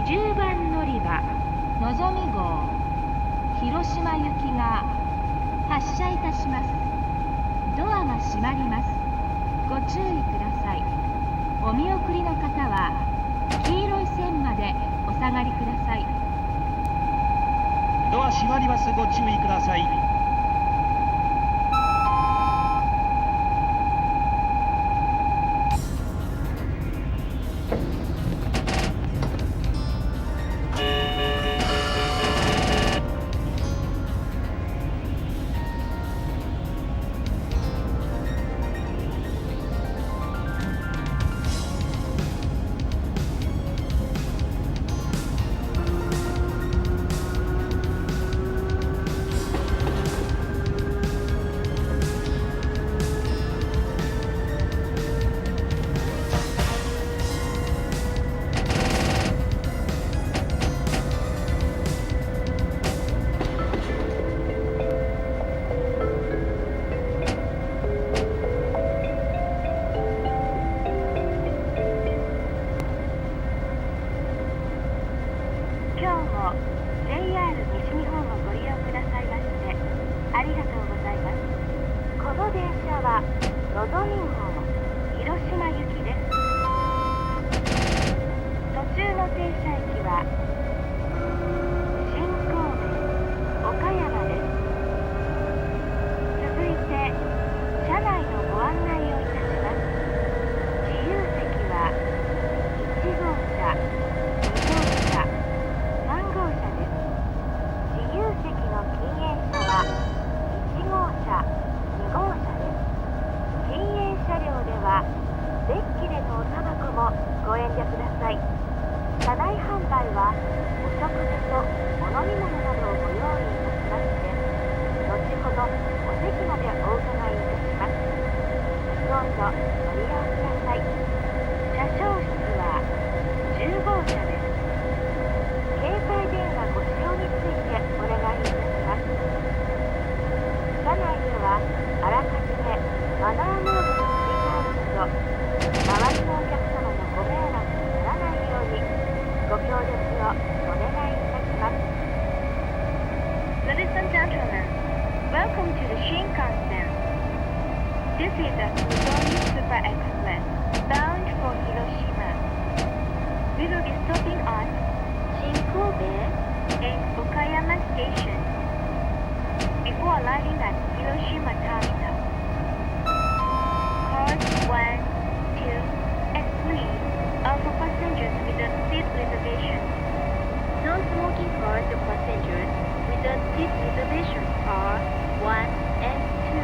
20番乗り場のぞみ号広島行きが発車いたします。ドアが閉まります。ご注意ください。お見送りの方は黄色い線までお下がりください。ドア閉まります。ご注意ください。のぞみ号広島行きです。途中の停車駅は新神戸、岡山です。続いて車内のご案内をいたします。自由席は1号車、2号車、3号車です。自由席の禁煙車は1号車、2号車です。禁煙車両ではデッキでのおタバコもご遠慮ください。車内販売はお食事とお飲み物などをご用意いたしまして、後ほどお席までお伺いいたします。どうぞご利用ください。車掌室は10号車です。携帯電話ご使用についてお願いいたします。車内ではあらかじめマナーモードの切り替えなど、周りのお客様のご迷惑にならないようにご協力をお願いいたします。Ladies and gentlemen, welcome to the Shinkansen. This is a Nozomi Super Express bound for Hiroshima. We will be stopping at Shin-Kobe and Okayama Station before arriving at Hiroshima Terminal. Cars 1, 2, and 3 are for passengers with a seat reservation. Non-smoking cars of passengers with a seat reservation are 1 and 2.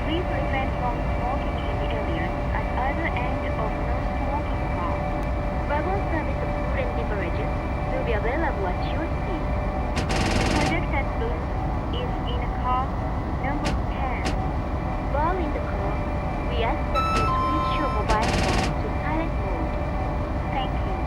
Please refrain from smoking in the areas at either end of non-smoking cars. Wagon service of food and beverages will be available at your seat. The projected booth is in car number 10. While in the car, we ask that you switch your mobile phone to silent mode. Thank you.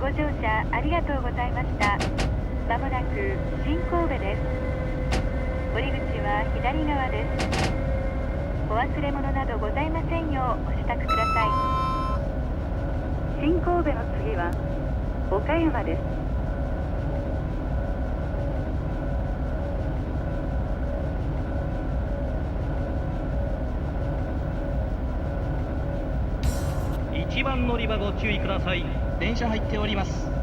ご乗車ありがとうございました。まもなく新神戸です。降り口は左側です。お忘れ物などございませんようお支度ください。新神戸の次は岡山です。1番乗り場ご注意ください。電車入っております。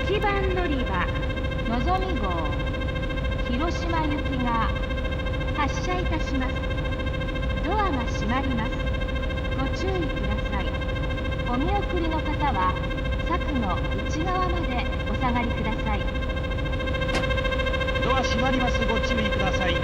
1番乗り場のぞみ号広島行きが発車いたします。ドアが閉まります。ご注意ください。お見送りの方は柵の内側までお下がりください。ドア閉まります。ご注意ください。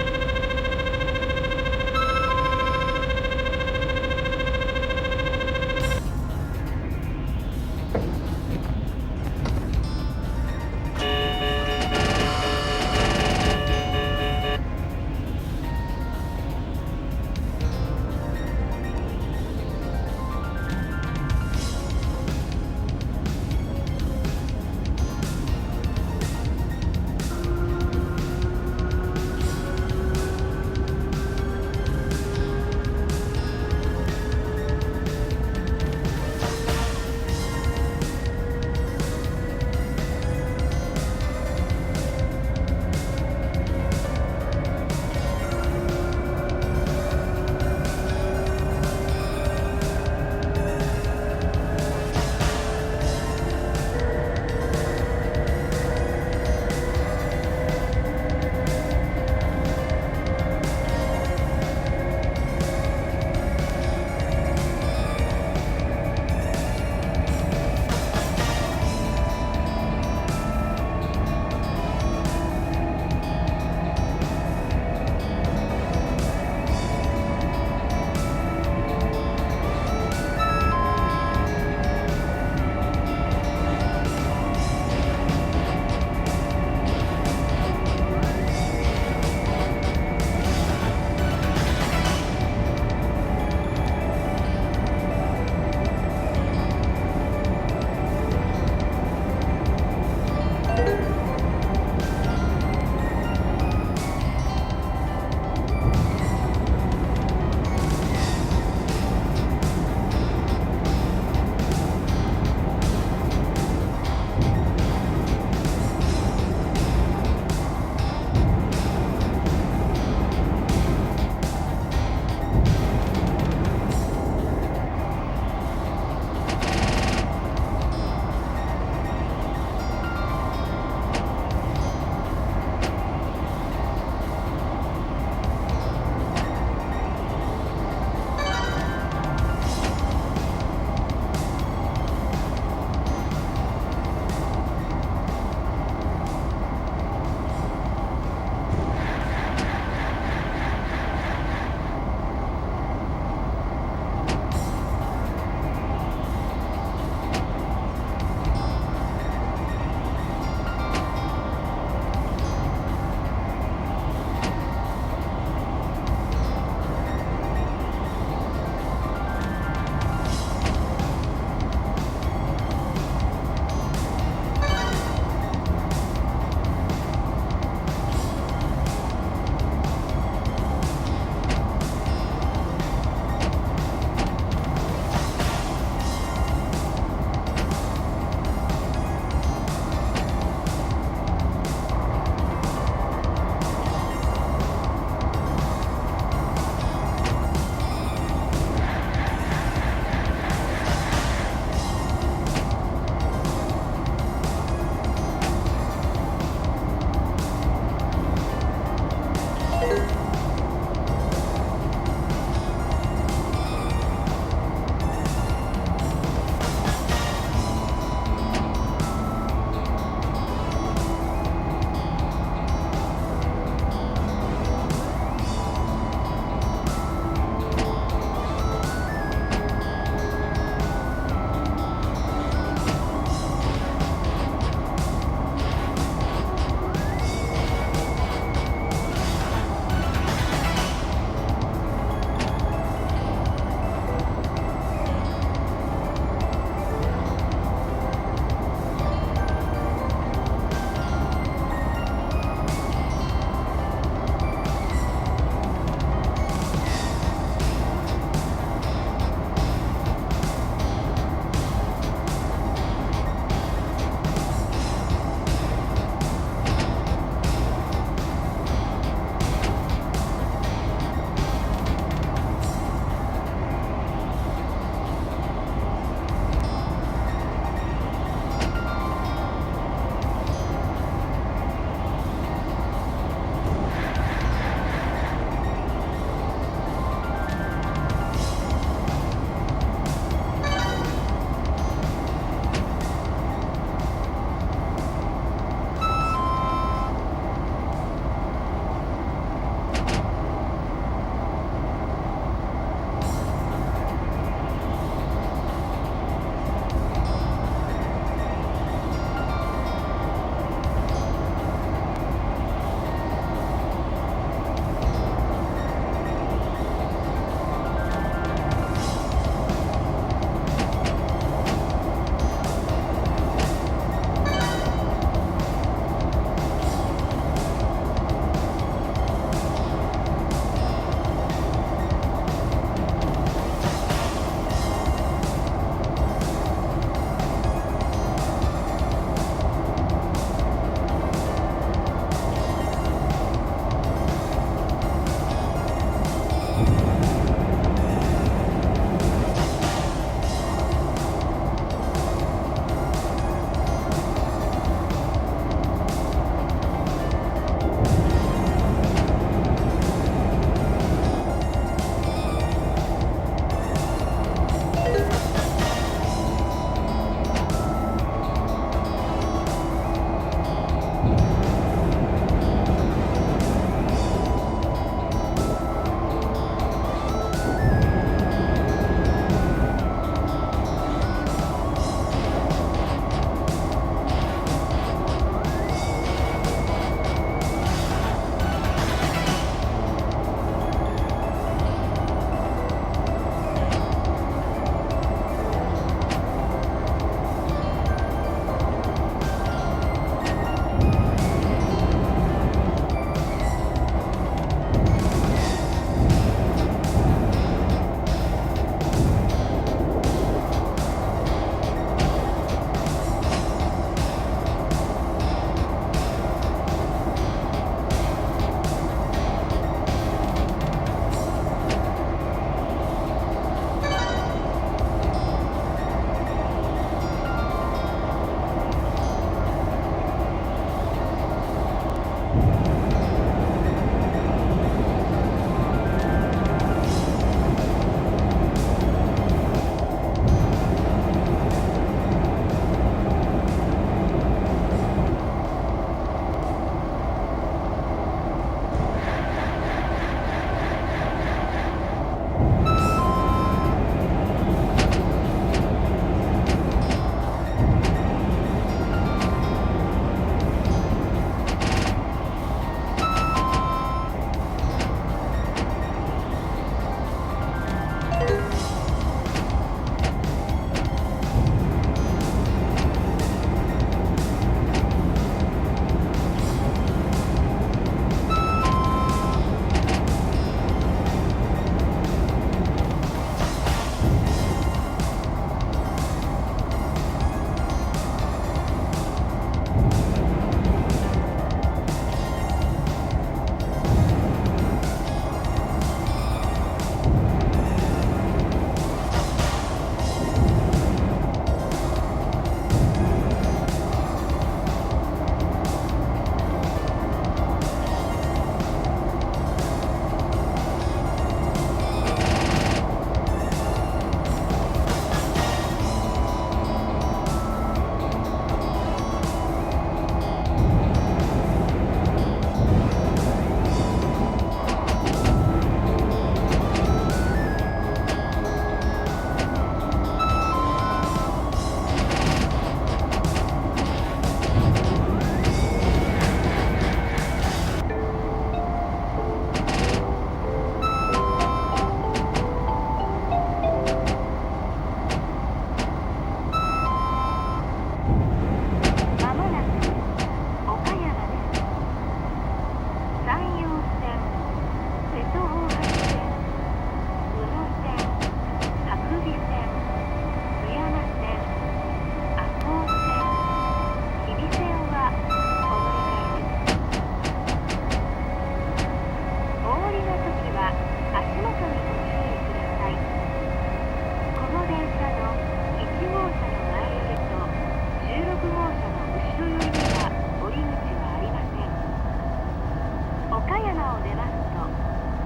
山を出ますと、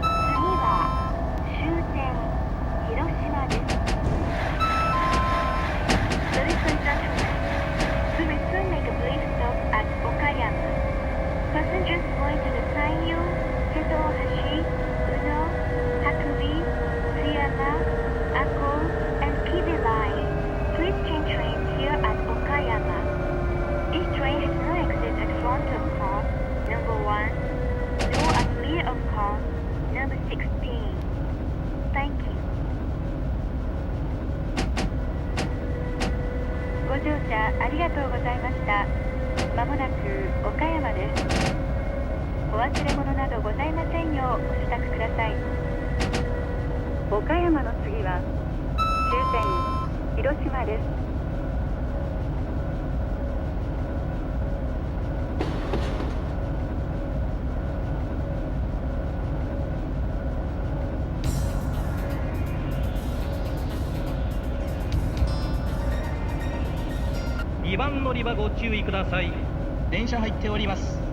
次は終点広島です。Ladies and gentlemen, we will soon make a brief stop at Okayama. Passengers going to the Sanyo, Seto-Hashi, Uno, Hakui, Tsuyama, Ako, and Kibi line, please change trains here at Okayama. Each train has no exit at front of car number 1, nor at rear of car number 16. Thank you. ご乗車ありがとうございました。まもなく岡山です。お忘れ物などございませんようご支度ください。岡山の次は終点広島です。2番乗り場ご注意ください。電車入っております。